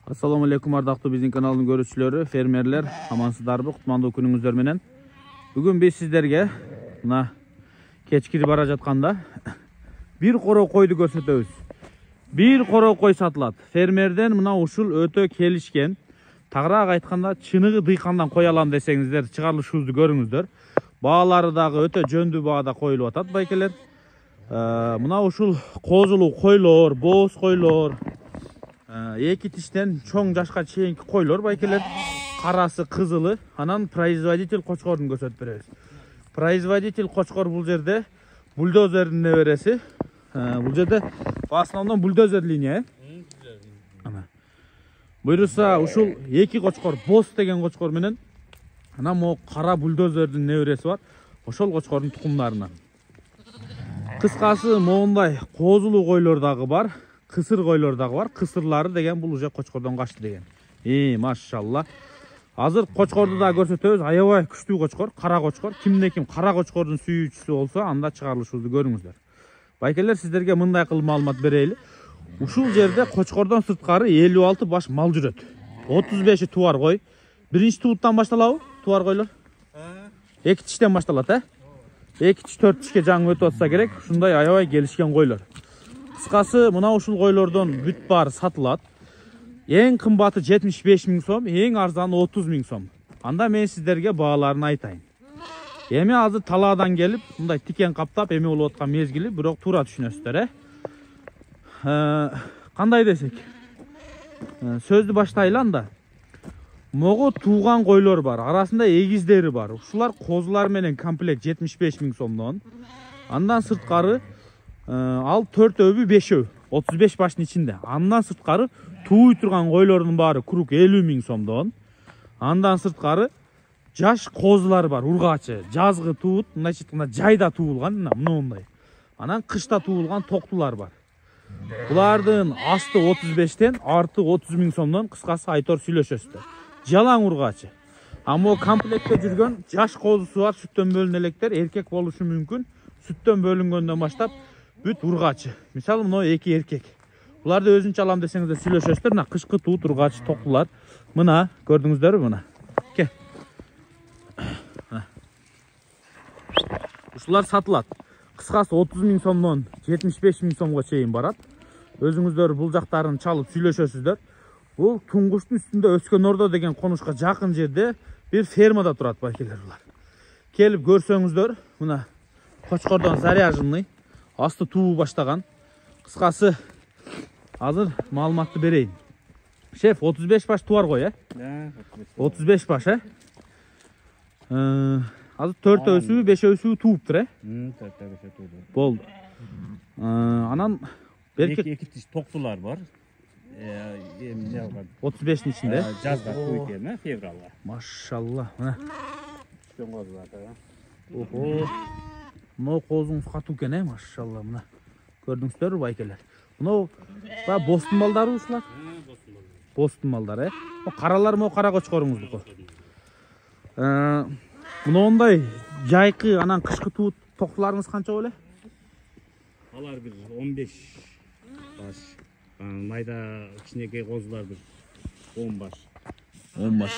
Assalamu alaikum ardактуу биздин каналдын көрүүчүлөрү, фермерлер, амансыздарбы, кутмандуу күнүңүздөр менен. Бүгүн биз сиздерге мына кечкирип бара жатканда бир короо койду көрсөтөбүз. Бир короо кой сатылат. Фермерден мына ушул өтө келишкен. Тагыраак айтканда чыныгы дыйкандан кой алам десеңиздер, чыгарылышыбызды көрүңүздөр. Баалары дагы өтө жөндүү баада коюлуп атат байкелер. Мына ушул козулуу койлор, боз койлор, эки тиштен чоң жашка чейинки койлор байкелер, карасы, кызылы, анан производитель кочкорун көрсөтүп беребиз. Производитель кочкор бул жерде бульдозердин небереси. Бул жерде в основном бульдозер линия. Ана. Буйруса ушул эки кочкор, боз деген кочкор менен анан могу кара бульдозердин небереси бар. Ошол кочкордун тукумдарынан. Кыскасы моундай козулуу койлор дагы бар. Кысыр койлор дагы бар. Кысырлары деген бул уже кочкордон качты деген. Машалла. Азыр кочкорду да көрсөтөбүз. Аябай күчтүү кочкор, кара кочкор. Кимде-ким кара кочкордун сүйүүчүсү болсо, анда чыгарылышыбызды көрүңүздөр. Байкелер, сиздерге мындай кылып маалымат берейли. Ушул жерде кочкордон сырткары 56 баш мал жүрөт. 35-и туар кой. Биринчи тууттан башталабы туар койлор? Эки тиштен башталат, эки тиш, төрт тишке жаңы өтүп атса керек. Ушундай аябай келишкен койлор. Кыскасы мына ушул койлордон бүт баары сатылат. Эң кымбаты 75 000 сом, эң арзаны 30 000 сом. Анда мен сиздерге бааларын айтайын. Эми азыр талаадан келип, мындай тикен каптап, эми болуп аткан мезгили, бирок туура түшүнөсүздөр, Кандай десек? Сөздү баштайлы анда. Могу тууган койлор бар, арасында эгиздери бар. Ушулар козулар менен комплект 75 000 сомдон. Андан сырткары ал 4 5 35 баштын ичинде. Андан сырткары тууй турган койлордун баары круг 50 000 сомдон. Андан сырткары жаш козулар бар, ургачы. Жазгы туут, мындайча айтканда жайда туулган, мындай. Анан кышта туулган токтулар бар. Булардын асты 35тен, арты 30 000 сомдон. Кыскасы айтор сүйлөшөсүздөр. Жалаң ургачы. Amo комплектте жүргөн жаш козусу бар, сүттөн бөлүнө электер, эркек болушу мүмкүн. Сүттөн бөлүнгөндөн баштап бүт ургачы. Мисалы мына эки эркек. Буларды өзүнчө алам десеңиздер сүйлөшөсүздөр. Мына кышкы туут ургачы токтулар. Мына көрдүңүздөрбү мына. Ке. Ушулар сатылат. Кыскасы 30 000 сомдон 75 000 сомго чейин барат. Өзүңүздөр бул жактарын чалып сүйлөшөсүздөр. Бул Туңгуштун үстүндө Өскөн Ордо деген конушка жакын жерде бир фермада турат байкелер булар. Келип көрсөңүздөр, мына кочкордон заряженный, асты туу баштаган. Кыскасы азыр маалыматты берейин. Шеф, 35 баш туар кой, 35 баш, Азыр 4-өсү, 5-өсү тууптур, 4-5 тууду. Болду. Анан эки тиш токтулар бар. 35-тин ичинде. Жазда туу экен, февралга. Машалла, мына. Түшкөн козулар да. Охо. Мына козуңуз катуу экен, машалла, мына. Көрдүңүздөрбү байкелер? Мына бостун балдары ушулар? Бостун балдары, Каралар мо кара кочкоруңуздуку. Мындай жайкы анан кышкы туут токтуларыңыз канча беле? Алар бир 15 баш. Майда кичинекей козулар бир 10 баш. 10 баш,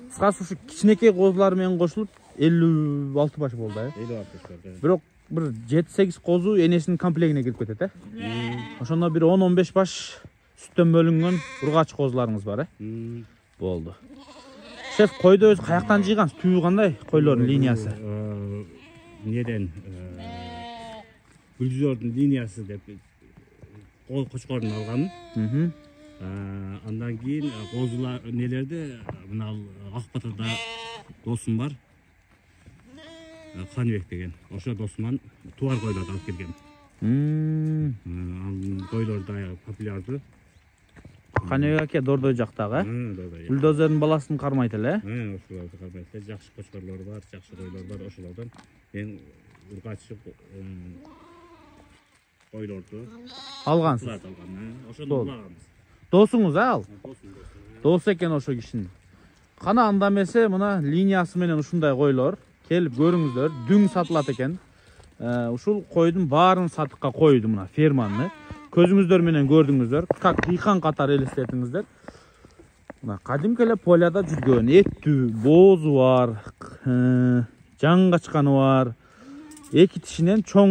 Кыскасы ушу кичинекей козулар менен кошулуп 56 баш болду, 56 баш болду. Бирок бир 7-8 козу энесинин комплектине кирип кетет, Ошондо бир 10-15 баш сүттөн бөлүнгөн ургач козуларыңыз бар, Болду. Шеф, койду өзү каяктан жыйгансыз? Түйү кандай койлордун линиясы? Неден бульдозердин линиясы деп кочкордун алгам. Андан кийин козулар нелерде мына ак батырда досум бар. Каныбек деген. Ошо досуман туар койлорду алып келген. Койлор да популярдуу. Каныбек аке Дордой жактагы, Бульдозердин баласын кармайт эле, Ошолорду кармайт эле. Жакшы кочкорлор бар, жакшы койлор бар, ошолордон мен ургачы койлорду алгансыз. Ошону улаганбыз. Досуңуз, ал? Дос экен ошо кишинин. Кана анда эмесе мына линиясы менен ушундай койлор келип көрүңүздөр. Дүң сатылат экен. Ушул койдун баарын сатыкка койду мына ферманы. көзүңүздөр менен көрдүңүздөр. Как дыйкан катары элестетиңиздер. Мына кадимки эле поляда жүргөн, эттүү, боозу бар, жаң качканы бар. Эки тишинен чоң,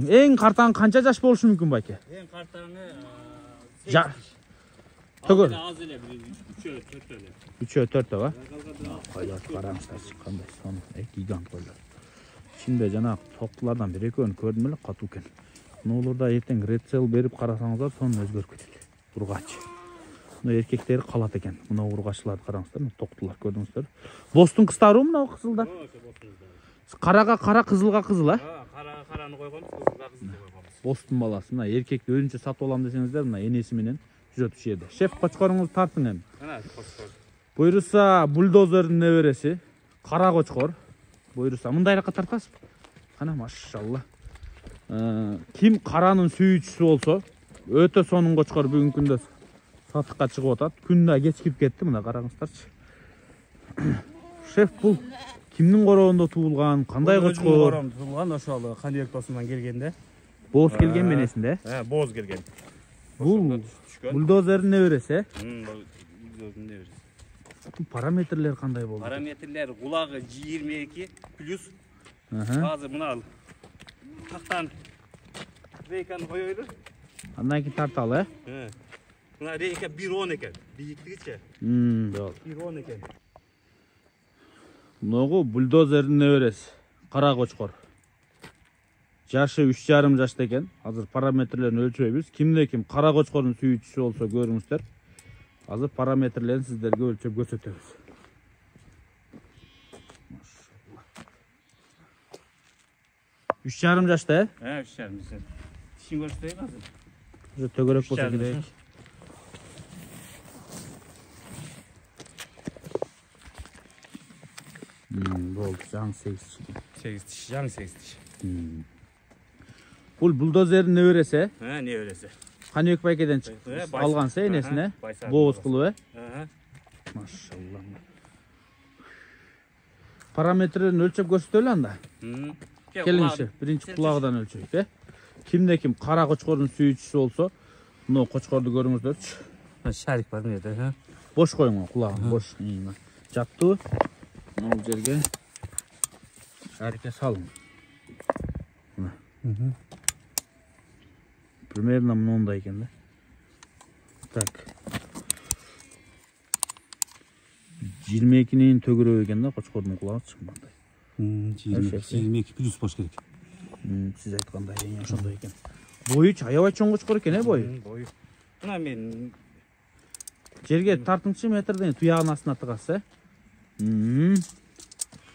эң картаң канча жаш болушу мүмкүн байке? Эң картаңы Төгөр. аз эле 3-4 эле. 3-4 ба? Койлор караңыздарчы, кандай сон, гигант койлор. Ичинде жана токтулардан бир экөөнү көрдүм эле, катуу экен. Мунуларда эртең рецел берип карасаңыздар, сон өзгөрүп кетет. Ургач. Мына эркектери калат экен. Мына ургачларды караңыздар, токтулар көрдүңүздөр. Бостун кыздарбы мына кызылдар? Карага кара, кызылга кызыл, Караны койгонбуз, кызылга кызылды койгонбуз. Бостун баласы, мына эркекти өзүнчө сатып алам десеңиздер, мына энеси менен жүрөт ушул жерде. Шеф, кочкоруңузду тартың эми. Мына кочкор. Буйруса бульдозердин небереси, кара кочкор. Буйруса мындайракка тартасызбы? Кана, машалла. Ким каранын сүйүүчүсү болсо, өтө сонун кочкор бүгүнкү күндө сатыкка чыгып атат. Күн да кечкирип кетти, мына караңыздарчы. Шеф, бул кимдин короонда туулган, кандай кочкор? Коромдо туулган, ошол Каныбек досумдан келгенде. Бооз келген менесинде. Бооз келген. Бул бульдозердин небереси. Бульдозердин небереси. Параметрлер кандай болду? Параметрлер кулагы 22 плюс. Азыр мына тактан рейканы коёбуз. Андан кийин тарталы, Мына рейка 1.10 экен. Бийиктигичи. Болду. 1.10 экен. Мынагу бульдозердин небереси, кара кочкор. Жашы 3,5 жашта экен. Азыр параметрлерин өлчөйбүз. Кимде ким кара кочкордун сүйүүчүсү болсо көрүңүздөр. Азыр параметрлерин сиздерге өлчөп көрсөтөбүз. 3,5 жашта, 3,5 жашта. Тишин көрсөтөйүн азыр. Уже төгөрөк болсо керек. Болду, жаңы 8 тиш. 8 тиш, жаңы 8 тиш. Бул бульдозердин небереси, Небереси. Каныбек байкеден алган энесине, бооз кылып, Машалла. Параметрлерин өлчөп көрсөтөлү анда. Келиңиши, биринчи кулагыдан өлчөйүк, Кимде ким кара кочкордун сүйүүчүсү болсо, мына кочкорду көрүңүздөрчү. Шарик бар мына жерде, Бош коюңуз, кулагын бош. Жаттуу. Мына бул жерге шарикке салың. Примерно мындай экен да. Так. 22-нин төгүрөп экен да кочкордун кулагычы мындай. 22 плюс бош керек. Сиз айткандай эң ошондой экен. Бою аябай чоң кочкор экен, бою. Бою. Мына мен Жерге тартыңчы метрден туягын астына тыгасыз,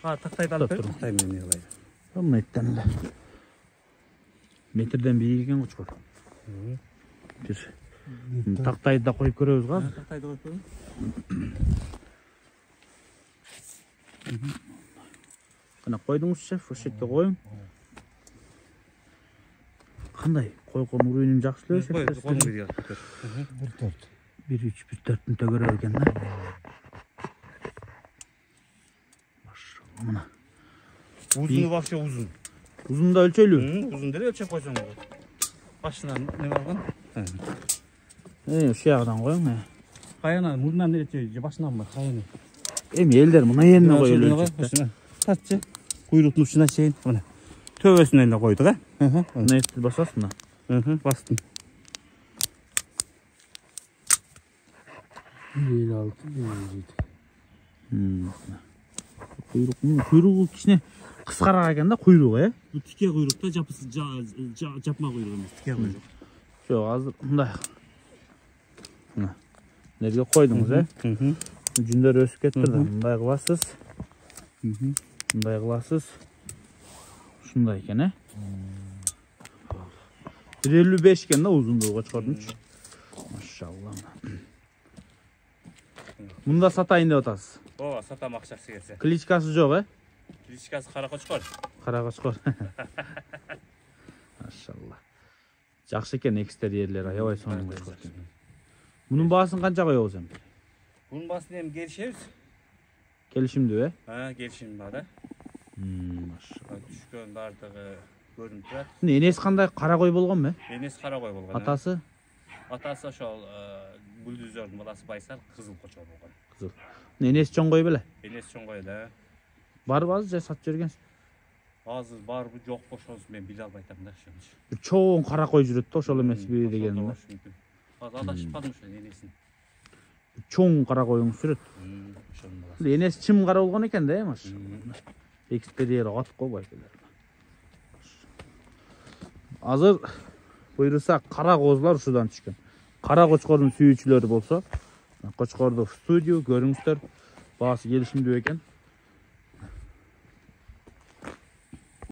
тактайды алып бер. Тактайм мен кылайын. Мына эттен эле. Метрден бийик экен кочкор. Бир тактайды да коюп көрөбүз го. Тактайды коюп көрөм. Кана койдуңуз, шеф, ошол жерге коюң. Кандай? Койгон уровенин жакшы эле, шеф. 1.3, 1.4-түн төгөрөп экен да. Машалла, мына. Узуну вообще узун. Узун да өлчөйлү. Узун деле өлчөп койсоң болот. Башынан неме алган? Ушул ягынан коюң. Каянан мурдунан эле башынан бар, каяны. Эми элдер мына эрине коюлат. Тартчы. Куйруктун учуна чейин мына. Төбөсүнөн эле койдук, Мына этти басасыз мына. Бастым. 56, 57. Куйругу кичине кыскараак экен да куйругу, Bu tike kuyrukta capma kuyruğu емес, tike kuyruk. Жок, азыр мындай. Мына. Нерге койдуңуз, Жүндөр өсүп кетти да, мындай кыласыз. Мындай кыласыз. Ушундай экен, 1.55 экен да узундугу кочкордунчу. Машалла. Мында сатайын деп атасыз. Ооба, сатам акчасы келсе. Кличкасы жок, Кличкасы кара кочкор. Кара кочкор. Машалла. Жакшы экен экстерьерлер, аябай сонун кочкор экен. Мунун баасын канча коебуз эми? Bunun basını hem gelişeriz. Келишимдүү, Gelişim var da. Машалла. Düşkön bardağı görünüp durat. Энеси кандай кара кой болгонбу, Enes Karakoy bolgan. Атасы? Atası ошол Бүлдүзөрдүн баласы Байсар кызыл кочор болгон. Кызыл. Энеси чоңгой беле? Энеси чоңгой эле. Барбы азыр же сатып жибергенсиз? Азыр барбы жокпу ошонусун мен биле албай атам да ошончу. Бир чоң кара кой жүрөт да, ошол эмеспи дегеним да. Азыр адашып калдым ошо энесин. Чоң кара коюңуз жүрөт. Ошонун баласы. Энеси чым кара болгон экен да, маш. Экспедиер ат го байкелер. Азыр буйруса кара козулар ушудан түшкөн. Кара кочкордун сүйүүчүлөрү болсо, кочкорду в студию көрүңүздөр. Баасы келишимдүү экен.